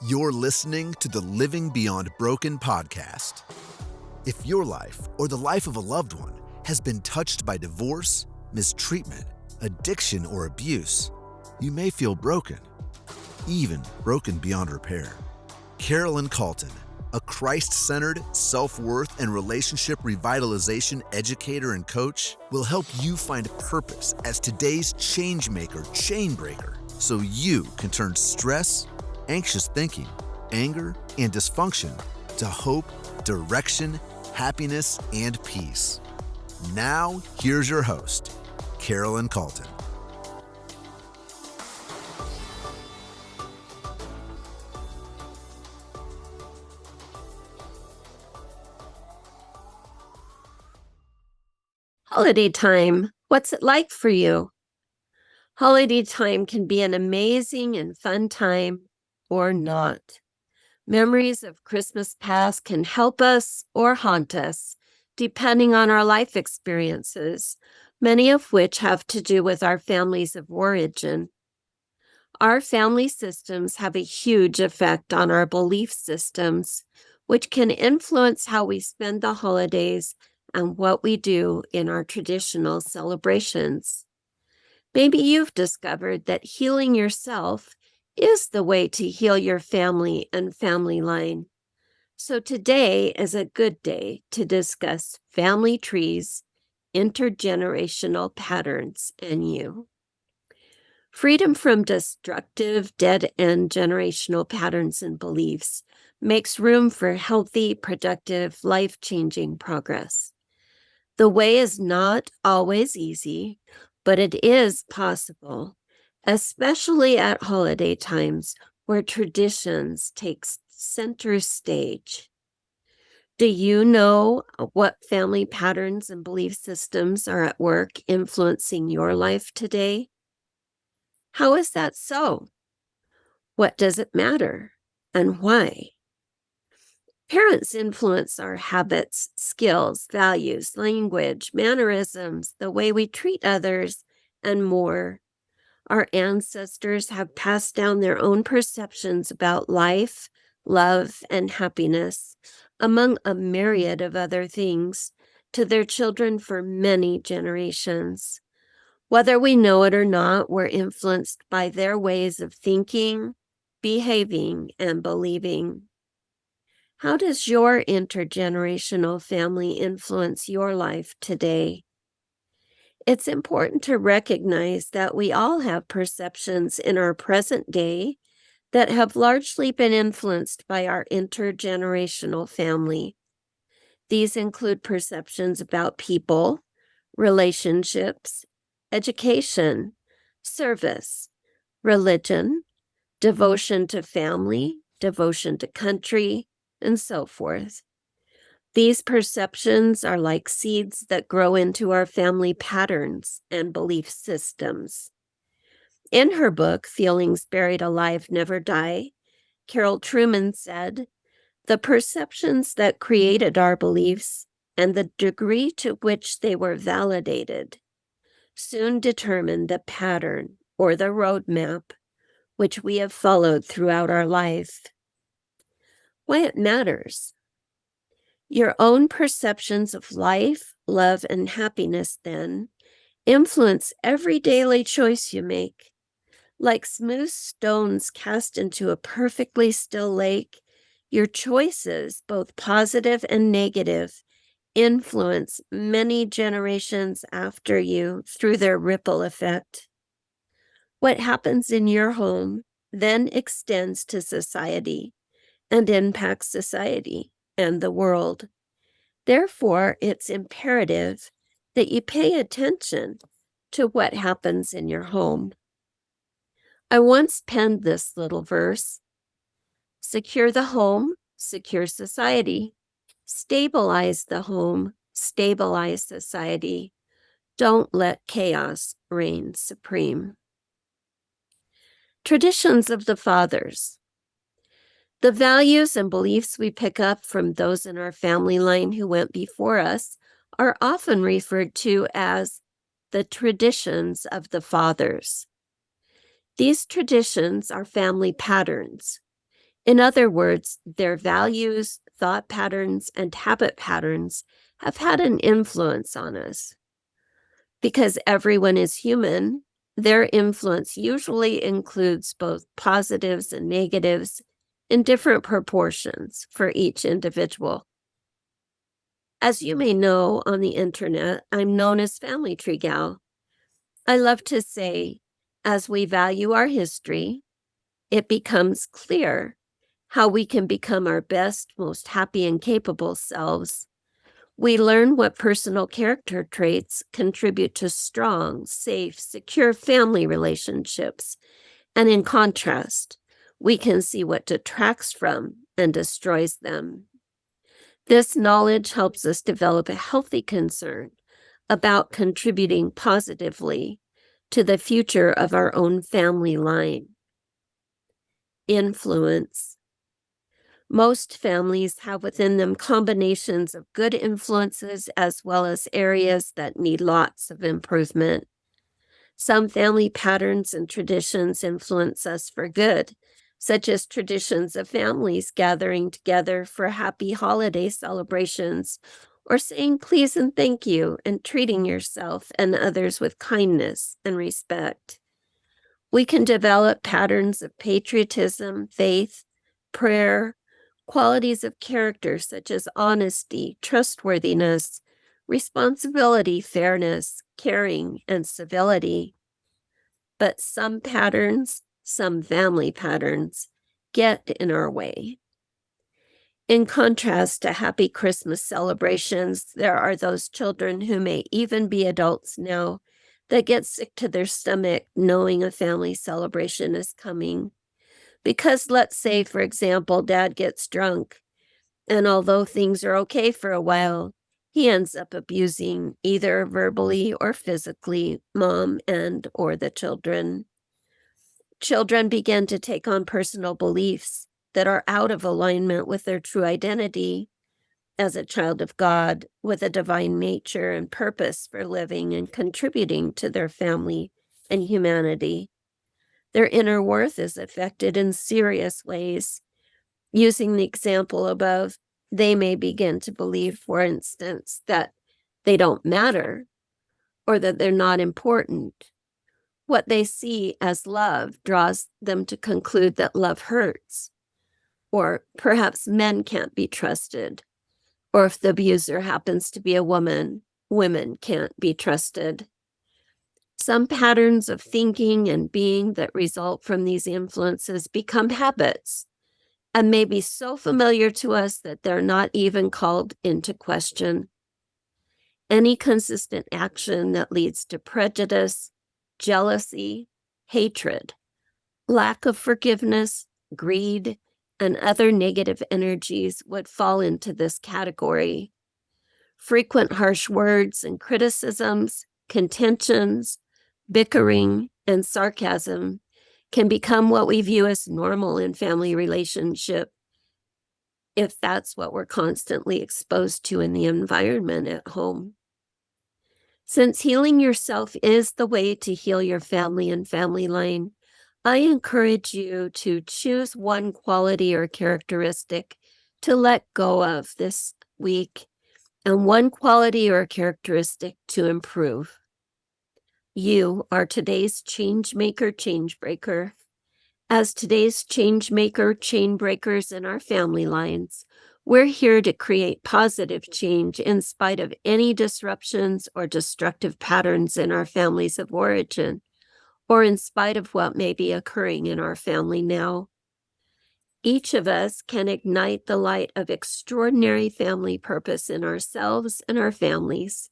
You're listening to the Living Beyond Broken podcast. If your life or the life of a loved one has been touched by divorce, mistreatment, addiction, or abuse, you may feel broken, even broken beyond repair. Carolyn Calton, a Christ-centered, self-worth, and relationship revitalization educator and coach, will help you find purpose as today's ChangeMaker chain breaker so you can turn stress, anxious thinking, anger, and dysfunction to hope, direction, happiness, and peace. Now, here's your host, Carolyn Calton. Holiday time, what's it like for you? Holiday time can be an amazing and fun time or not. Memories of Christmas past can help us or haunt us, depending on our life experiences, many of which have to do with our families of origin. Our family systems have a huge effect on our belief systems, which can influence how we spend the holidays and what we do in our traditional celebrations. Maybe you've discovered that healing yourself is the way to heal your family and family line. So today is a good day to discuss family trees, intergenerational patterns, and you. Freedom from destructive, dead-end generational patterns and beliefs makes room for healthy, productive, life-changing progress. The way is not always easy, but it is possible, especially at holiday times where traditions take center stage. Do you know what family patterns and belief systems are at work influencing your life today? How is that so? What does it matter, and why? Parents influence our habits, skills, values, language, mannerisms, the way we treat others, and more. Our ancestors have passed down their own perceptions about life, love, and happiness, among a myriad of other things, to their children for many generations. Whether we know it or not, we're influenced by their ways of thinking, behaving, and believing. How does your intergenerational family influence your life today? It's important to recognize that we all have perceptions in our present day that have largely been influenced by our intergenerational family. These include perceptions about people, relationships, education, service, religion, devotion to family, devotion to country, and so forth. These perceptions are like seeds that grow into our family patterns and belief systems. In her book, Feelings Buried Alive Never Die, Carol Trueman said, "The perceptions that created our beliefs and the degree to which they were validated soon determined the pattern or the roadmap which we have followed throughout our life." Why it matters. Your own perceptions of life, love, and happiness, then, influence every daily choice you make. Like smooth stones cast into a perfectly still lake, your choices, both positive and negative, influence many generations after you through their ripple effect. What happens in your home then extends to society and impacts society and the world. Therefore, it's imperative that you pay attention to what happens in your home. I once penned this little verse: secure the home, secure society. Stabilize the home, stabilize society. Don't let chaos reign supreme. Traditions of the fathers. The values and beliefs we pick up from those in our family line who went before us are often referred to as the traditions of the fathers. These traditions are family patterns. In other words, their values, thought patterns, and habit patterns have had an influence on us. Because everyone is human, their influence usually includes both positives and negatives in different proportions for each individual. As you may know on the internet, I'm known as Family Tree Gal. I love to say, as we value our history, it becomes clear how we can become our best, most happy, and capable selves. We learn what personal character traits contribute to strong, safe, secure family relationships. And in contrast, we can see what detracts from and destroys them. This knowledge helps us develop a healthy concern about contributing positively to the future of our own family line. Influence. Most families have within them combinations of good influences as well as areas that need lots of improvement. Some family patterns and traditions influence us for good, such as traditions of families gathering together for happy holiday celebrations, or saying please and thank you and treating yourself and others with kindness and respect. We can develop patterns of patriotism, faith, prayer, qualities of character such as honesty, trustworthiness, responsibility, fairness, caring, and civility. But some patterns, some family patterns, get in our way. In contrast to happy Christmas celebrations, there are those children who may even be adults now that get sick to their stomach knowing a family celebration is coming. Because let's say, for example, dad gets drunk, and although things are okay for a while, he ends up abusing either verbally or physically mom and or the children. Children begin to take on personal beliefs that are out of alignment with their true identity as a child of God, with a divine nature and purpose for living and contributing to their family and humanity. Their inner worth is affected in serious ways. Using the example above, they may begin to believe, for instance, that they don't matter or that they're not important. What they see as love draws them to conclude that love hurts, or perhaps men can't be trusted, or if the abuser happens to be a woman, women can't be trusted. Some patterns of thinking and being that result from these influences become habits and may be so familiar to us that they're not even called into question. Any consistent action that leads to prejudice, jealousy, hatred, lack of forgiveness, greed, and other negative energies would fall into this category. Frequent harsh words and criticisms, contentions, bickering, and sarcasm can become what we view as normal in family relationship if that's what we're constantly exposed to in the environment at home. Since healing yourself is the way to heal your family and family line, I encourage you to choose one quality or characteristic to let go of this week and one quality or characteristic to improve. You are today's ChangeMaker, Changebreaker. As today's ChangeMaker, chain breakers in our family lines, we're here to create positive change in spite of any disruptions or destructive patterns in our families of origin, or in spite of what may be occurring in our family now. Each of us can ignite the light of extraordinary family purpose in ourselves and our families.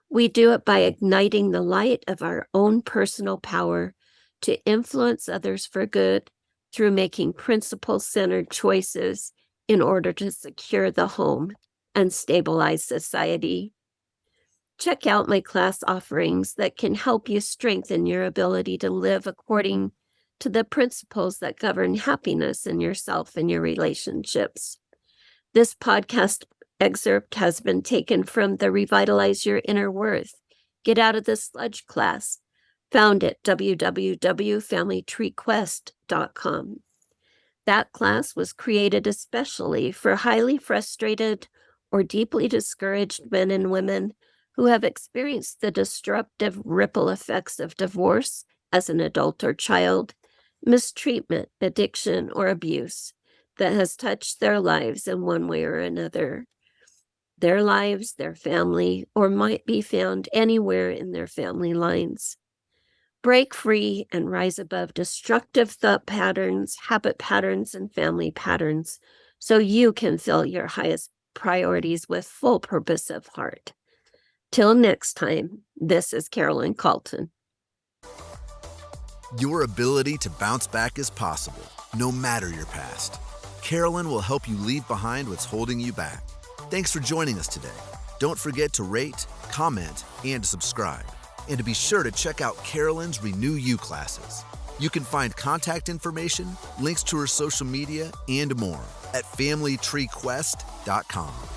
We do it by igniting the light of our own personal power to influence others for good through making principle-centered choices in order to secure the home and stabilize society. Check out my class offerings that can help you strengthen your ability to live according to the principles that govern happiness in yourself and your relationships. This podcast excerpt has been taken from the Revitalize Your Inner Worth, Get Out of the Sludge class, found at www.familytreequest.com. That class was created especially for highly frustrated or deeply discouraged men and women who have experienced the disruptive ripple effects of divorce as an adult or child, mistreatment, addiction, or abuse that has touched their lives in one way or another. Their lives, their family, or might be found anywhere in their family lines. Break free and rise above destructive thought patterns, habit patterns, and family patterns so you can fill your highest priorities with full purpose of heart. Till next time, this is Carolyn Calton. Your ability to bounce back is possible, no matter your past. Carolyn will help you leave behind what's holding you back. Thanks for joining us today. Don't forget to rate, comment, and subscribe. And to be sure to check out Carolyn's Renew You classes. You can find contact information, links to her social media, and more at familytreequest.com.